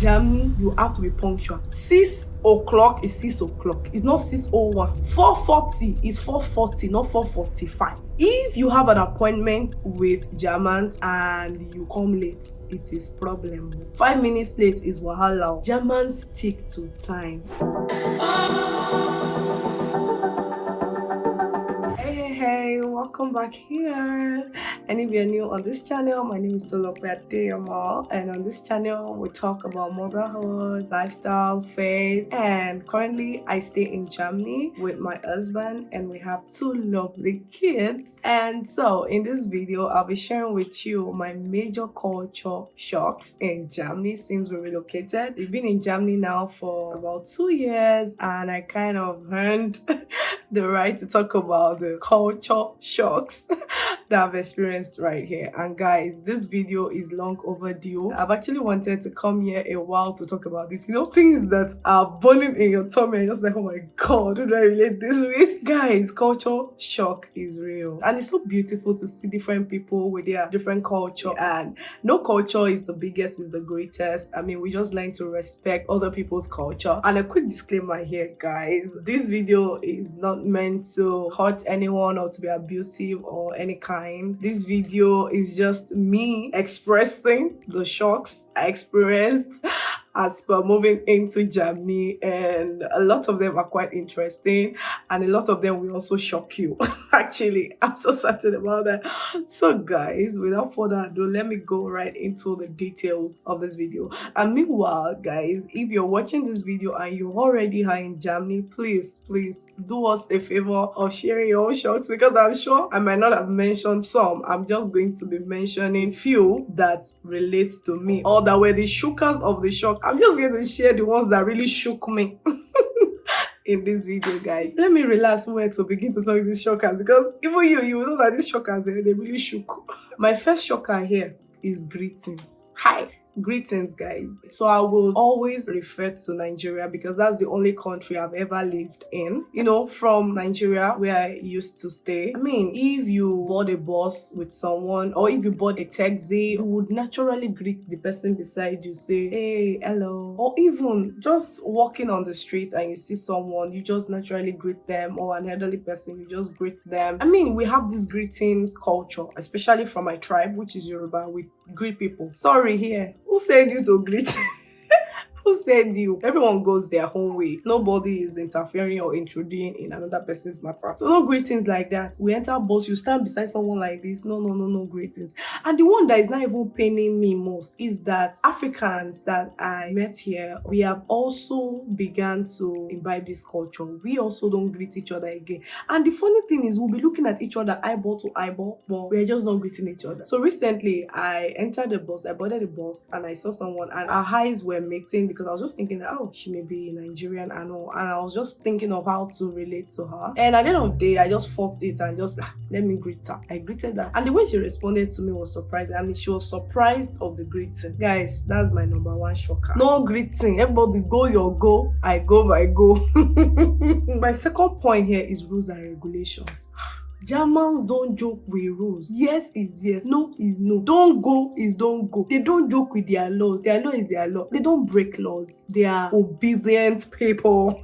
Germany, you have to be punctual. 6 o'clock is 6 o'clock. It's not 6:01. 4:40 is 4:40, not 4:45. If you have an appointment with Germans and you come late, it is problem. 5 minutes late is wahala. Germans stick to time. Hey, welcome back here. And if you're new on this channel, my name is Tolopeadeyomo, and on this channel we talk about motherhood, lifestyle, faith, and currently I stay in Germany with my husband and we have 2 lovely kids. And so in this video I'll be sharing with you my major culture shocks in Germany since we relocated. We've been in Germany now for about 2 years and I kind of earned the right to talk about the culture shocks that I've experienced right here. And guys, this video is long overdue. I've actually wanted to come here a while to talk about this. You know, things that are burning in your tummy and just like, oh my god, who do I relate this with? Guys, culture shock is real. And it's so beautiful to see different people with their different culture. And no culture is the biggest, is the greatest. I mean, we just learn to respect other people's culture. And a quick disclaimer here, guys. This video is not meant to hurt anyone or to be abusive or any kind. This video is just me expressing the shocks I experienced as per moving into Germany, and a lot of them are quite interesting and a lot of them will also shock you. Actually, I'm so certain about that. So guys, without further ado, let me go right into the details of this video. And meanwhile, guys, if you're watching this video and you already are in Germany, please do us a favor of sharing your own shocks, because I'm sure I might not have mentioned some. I'm just going to be mentioning few that relates to me or that were the shookers of the shock. I'm just going to share the ones that really shook me in this video, guys. Let me relax where to begin to talk these shockers, because even you know that these shockers, they really shook. My first shocker here is greetings. Hi. Greetings, guys. So I will always refer to Nigeria because that's the only country I've ever lived in. You know, from Nigeria where I used to stay. I mean, if you board a bus with someone or if you board a taxi, you would naturally greet the person beside you, say, hey, hello. Or even just walking on the street and you see someone, you just naturally greet them, or an elderly person, you just greet them. I mean, we have this greetings culture, especially from my tribe, which is Yoruba. We greet people. Sorry here. Who said you to greet? Who said you? Everyone goes their own way. Nobody is interfering or intruding in another person's matter. So no greetings like that. We enter bus, you stand beside someone like this. No greetings. And the one that is not even paining me most is that Africans that I met here, we have also begun to imbibe this culture. We also don't greet each other again. And the funny thing is, we'll be looking at each other eyeball to eyeball, but we're just not greeting each other. So recently, I entered the bus, I boarded the bus, and I saw someone, and our eyes were meeting, because I was just thinking that, oh, she may be Nigerian and all, and I was just thinking of how to relate to her. And at the end of the day, I just fought it and just let me greet her. I greeted her, and the way she responded to me was surprising. I mean, she was surprised of the greeting. Guys, that's my number one shocker. No greeting. Everybody go your go, I go my go. My second point here is rules and regulations. Germans don't joke with rules. Yes is yes, no is no. Don't go is don't go. They don't joke with their laws. Their law is their law. They don't break laws. They are obedient people.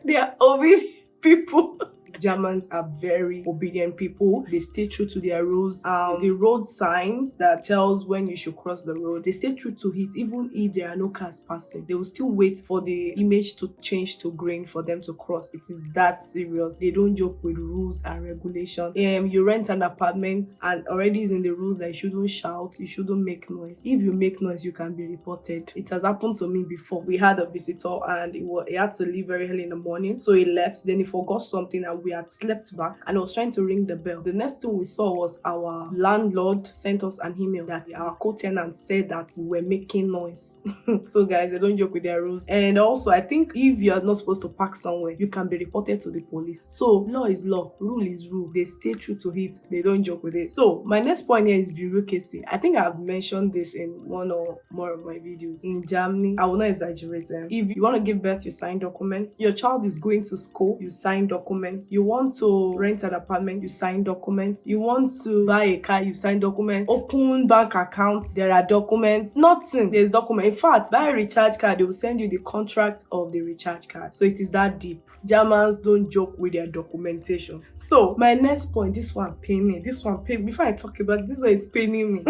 They are obedient people. Germans are very obedient people. They stay true to their rules. The road signs that tells when you should cross the road, they stay true to it even if there are no cars passing. They will still wait for the image to change to green for them to cross. It is that serious. They don't joke with rules and regulations. You rent an apartment and already is in the rules that you shouldn't shout, you shouldn't make noise. If you make noise, you can be reported. It has happened to me before. We had a visitor and he had to leave very early in the morning, so he left. Then he forgot something and we had slept back, and I was trying to ring the bell. The next thing we saw was our landlord sent us an email that our co-tenant said that we were making noise. So guys, they don't joke with their rules. And also, I think if you are not supposed to park somewhere, you can be reported to the police. So law is law, rule is rule. They stay true to it. They don't joke with it. So my next point here is bureaucracy. I think I've mentioned this in one or more of my videos. In Germany, I will not exaggerate them. If you want to give birth, you sign documents. Your child is going to school, you sign documents. You want to rent an apartment, you sign documents. You want to buy a car, you sign documents. Open bank accounts, there are documents. Nothing, there's document. In fact, buy a recharge card, they will send you the contract of the recharge card. So it is that deep. Germans don't joke with their documentation. So my next point, this one pay me. This one pay me. Before I talk about it, this one is paying me.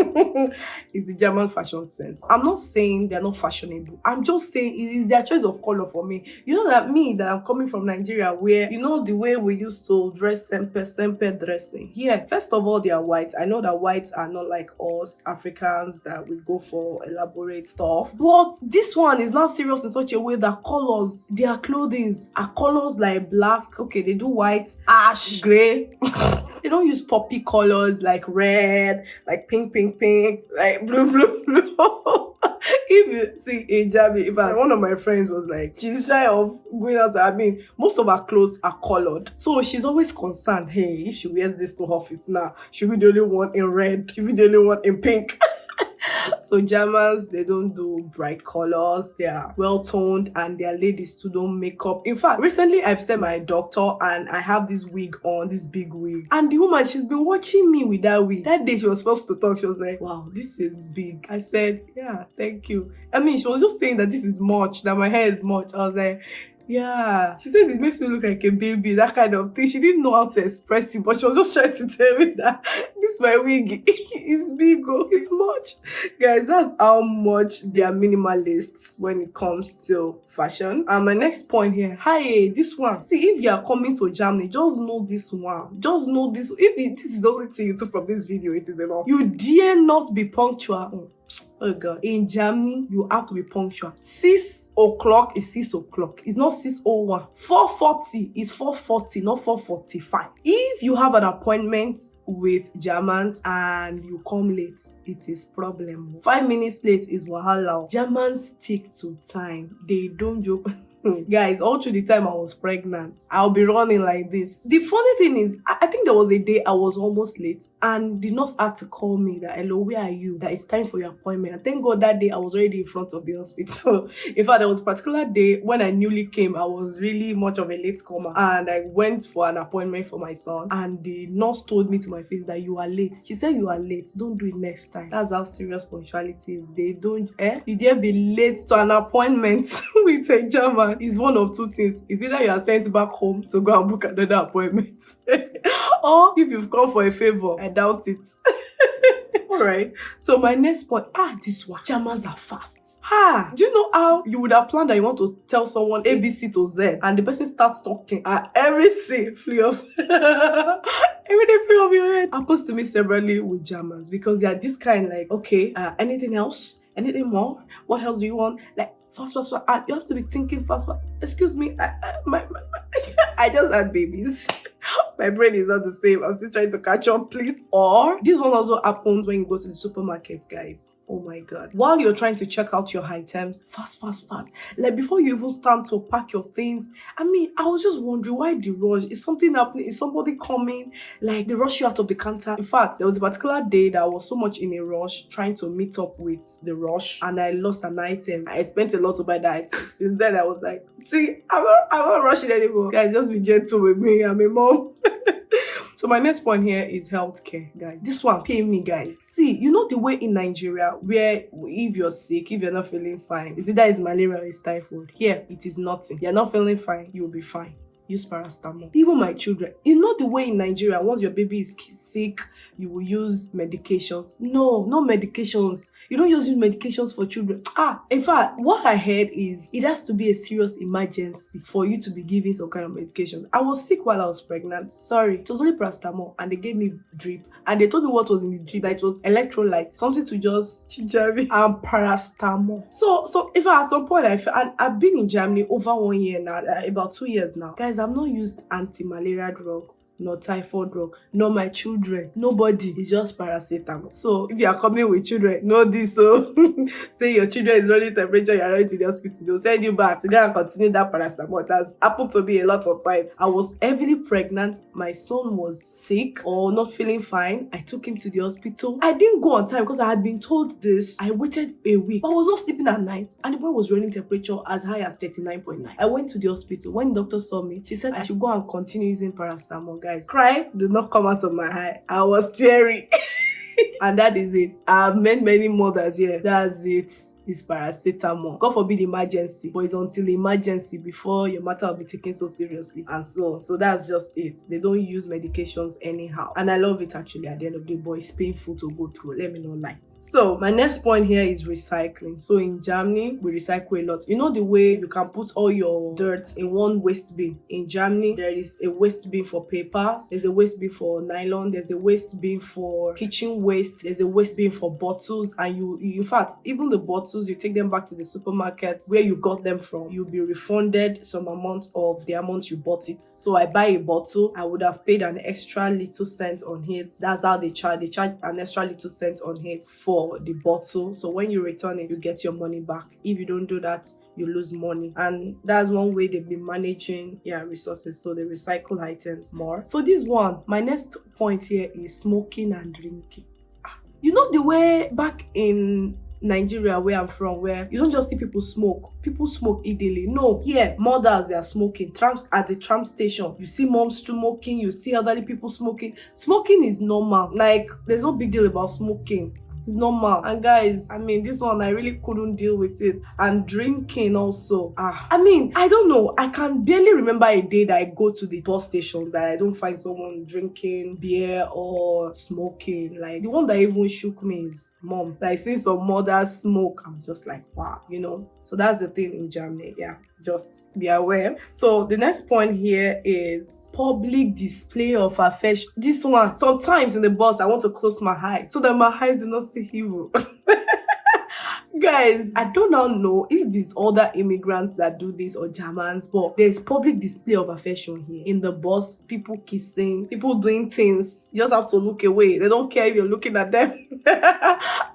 It's the German fashion sense. I'm not saying they're not fashionable. I'm just saying it is their choice of color for me. You know that I'm coming from Nigeria, where you know the way we used to dress semper dressing. Here, first of all, they are white. I know that whites are not like us Africans that we go for elaborate stuff. But this one is not serious in such a way that colors, their clothing are colors like black. Okay, they do white, ash, gray. They don't use poppy colors like red, like pink, like blue. If you see a Jabi, one of my friends was like, she's shy of going out. I mean, most of her clothes are colored. So she's always concerned, hey, if she wears this to office now, she'll be the only one in red, she'll be the only one in pink. So Germans, they don't do bright colors. They are well-toned, and their ladies too don't make up. In fact, recently I've seen my doctor and I have this wig on, this big wig. And the woman, she's been watching me with that wig. That day she was supposed to talk. She was like, wow, this is big. I said, yeah, thank you. I mean, she was just saying that this is much, that my hair is much. I was like, yeah. She says it makes me look like a baby, that kind of thing. She didn't know how to express it, but she was just trying to tell me that this my wig is big, oh, it's much. Guys, that's how much they are minimalists when it comes to fashion. And my next point here, hi, this one. See, if you are coming to Germany, just know this one. Just know this. If this is the only thing you took from this video, it is enough. You dare not be punctual. Oh God. In Germany, you have to be punctual. 6 o'clock is 6 o'clock. It's not 6:01. 4:40 is 4:40, not 4:45. If you have an appointment with Germans and you come late, it is problem. 5 minutes late is wahala. Germans stick to time. They don't joke. Guys, all through the time I was pregnant, I'll be running like this. The funny thing is, I think there was a day I was almost late and the nurse had to call me that, hello, where are you? That it's time for your appointment. And thank God that day I was already in front of the hospital. In fact, there was a particular day when I newly came, I was really much of a late comer. And I went for an appointment for my son. And the nurse told me to my face that you are late. She said, you are late. Don't do it next time. That's how serious punctuality is. They don't, you dare be late to an appointment with a German. Is one of two things. It's either you are sent back home to go and book another appointment, or if you've come for a favor. I doubt it. Alright, so my next point, this one, Germans are fast. Do you know how you would have planned that you want to tell someone ABC to Z and the person starts talking and everything flew off? Everything flew off your head. Happens to me severally with Germans, because they are this kind, like, okay, anything else? Anything more? What else do you want? Like, fast. You have to be thinking fast. Excuse me, I just had babies. My brain is not the same. I'm still trying to catch up, please. Or this one also happens when you go to the supermarket, guys. Oh my God. While you're trying to check out your items, fast. Like before you even stand to pack your things. I mean, I was just wondering, why the rush? Is something happening? Is somebody coming? Like they rush you out of the counter. In fact, there was a particular day that I was so much in a rush trying to meet up with the rush, and I lost an item. I spent a lot to buy that item. Since then, I was like, see, I'm not rushing anymore. Guys, just be gentle with me. I'm a mom. So my next point here is healthcare, guys. This one, pay me, guys. See, you know the way in Nigeria where if you're sick, if you're not feeling fine, is either it's malaria or it's typhoid. Here, it is nothing. You're not feeling fine, you'll be fine. Use paracetamol. Even my children, you know the way in Nigeria, once your baby is sick, you will use medications. No medications. You don't use medications for children. In fact, what I heard is it has to be a serious emergency for you to be giving some kind of medication. I was sick while I was pregnant. Sorry, it was only paracetamol, and they gave me drip, and they told me what was in the drip, that it was electrolyte, something to just chijabi, and paracetamol. So if at some point I've been in Germany over 1 year now, about 2 years now, guys. I've not used anti-malaria drug not typhoid drug, not my children, nobody. It's just paracetamol. So if you are coming with children, know this. So say your children is running temperature, you are running to the hospital, they'll send you back to go and continue that paracetamol. That's happened to me a lot of times. I was heavily pregnant. My son was sick or not feeling fine. I took him to the hospital. I didn't go on time because I had been told this. I waited a week. I was not sleeping at night and the boy was running temperature as high as 39.9. I went to the hospital. When the doctor saw me, she said I should go and continue using paracetamol. Guys, cry did not come out of my eye. I was teary. And that is it. I've met many mothers here. That's it. It's paracetamol. God forbid emergency, but it's until emergency before your matter will be taken so seriously. And so that's just it. They don't use medications anyhow. And I love it actually at the end of the day, but it's painful to go through. Let me not lie. So my next point here is recycling. So in Germany, we recycle a lot. You know the way you can put all your dirt in one waste bin? In Germany, there is a waste bin for papers, there's a waste bin for nylon, there's a waste bin for kitchen waste, there's a waste bin for bottles, and you in fact, even the bottles, you take them back to the supermarket where you got them from, you'll be refunded some amount of the amount you bought it. So I buy a bottle, I would have paid an extra little cent on it. That's how they charge an extra little cent on it for the bottle. So when you return it, you get your money back. If you don't do that, you lose money. And that's one way they've been managing resources, so they recycle items more. So this one, my next point here is smoking and drinking. You know the way back in Nigeria, where I'm from, where you don't just see people smoke daily. No, here mothers, they are smoking. Trams at the tram station, you see moms smoking, you see elderly people smoking. Smoking is normal. Like, there's no big deal about smoking. It's normal. And guys, I mean, this one I really couldn't deal with it. And drinking also. I mean, I don't know. I can barely remember a day that I go to the bus station that I don't find someone drinking beer or smoking. Like, the one that even shook me is mom. Like, since some mothers smoke, I'm just like, wow, you know. So that's the thing in Germany. Yeah, just be aware. So the next point here is public display of affection. This one, sometimes in the bus, I want to close my eyes so that my eyes do not see evil. Guys, I don't now know if it's other immigrants that do this or Germans, but there's public display of affection here. In the bus, people kissing, people doing things. You just have to look away. They don't care if you're looking at them.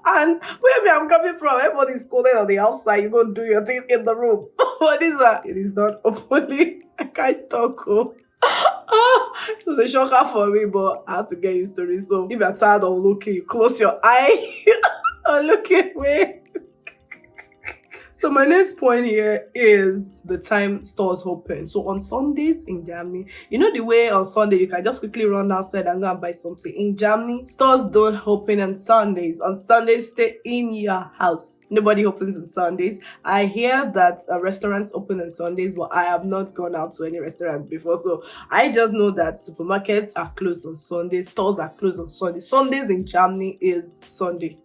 And where I'm coming from, everybody's coded on the outside. You're going to do your thing in the room. But it is not openly. I can't talk. It was a shocker for me, but I had to get used to it. So if you're tired of looking, you close your eye or look away. So my next point here is the time stores open. So on Sundays in Germany, you know the way on Sunday you can just quickly run outside and go and buy something. In Germany, stores don't open on Sundays. On Sundays, stay in your house. Nobody opens on Sundays. I hear that restaurants open on Sundays, but I have not gone out to any restaurant before. So I just know that supermarkets are closed on Sundays, stores are closed on Sundays. Sundays in Germany is Sunday.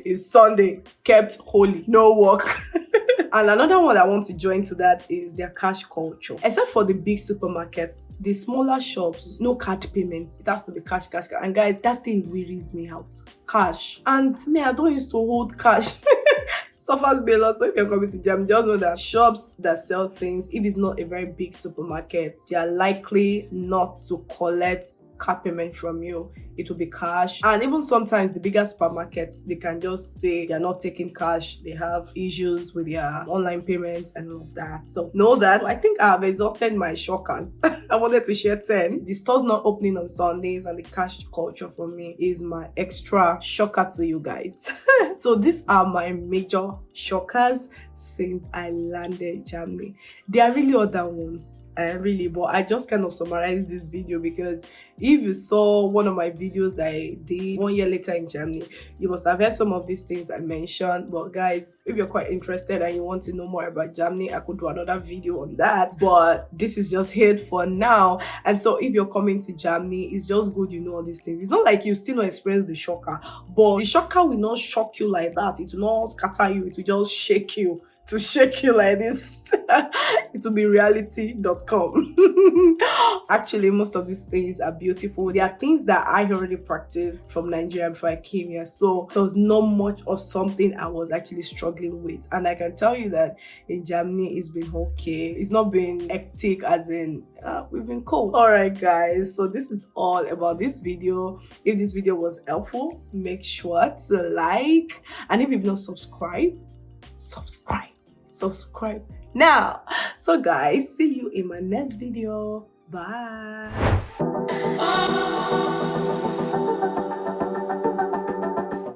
It's Sunday, kept holy, no work. And another one I want to join to that is their cash culture. Except for the big supermarkets, the smaller shops, no card payments. It has to be cash. And guys, that thing wearies me out. Cash. And me, I don't used to hold cash. Suffers me a lot. So if you're coming to Germany, just know that shops that sell things, if it's not a very big supermarket, they are likely not to collect card payment from you. It will be cash. And even sometimes the bigger supermarkets, they can just say they're not taking cash. They have issues with their online payments and all of that. So know that. I think I've exhausted my shockers. I wanted to share 10. The store's not opening on Sundays and the cash culture for me is my extra shocker to you guys. So these are my major shockers since I landed Germany. There are really other ones, but I just kind of summarized this video because if you saw one of my videos I did 1 year later in Germany, you must have heard some of these things I mentioned. But guys, if you're quite interested and you want to know more about Germany, I could do another video on that. But this is just it for now. And so if you're coming to Germany, it's just good you know all these things. It's not like you still not experience the shocker, but the shocker will not shock you like that. It will not scatter you. It will just shake you. To shake you like this. it will be reality.com. Actually, most of these things are beautiful. There are things that I already practiced from Nigeria before I came here, so it was not much of something I was actually struggling with. And I can tell you that in Germany it's been okay. It's not been hectic, as in we've been cool. All right guys, so this is all about this video. If this video was helpful, make sure to like, and if you've not subscribed, subscribe now. So guys, see you in my next video. Bye.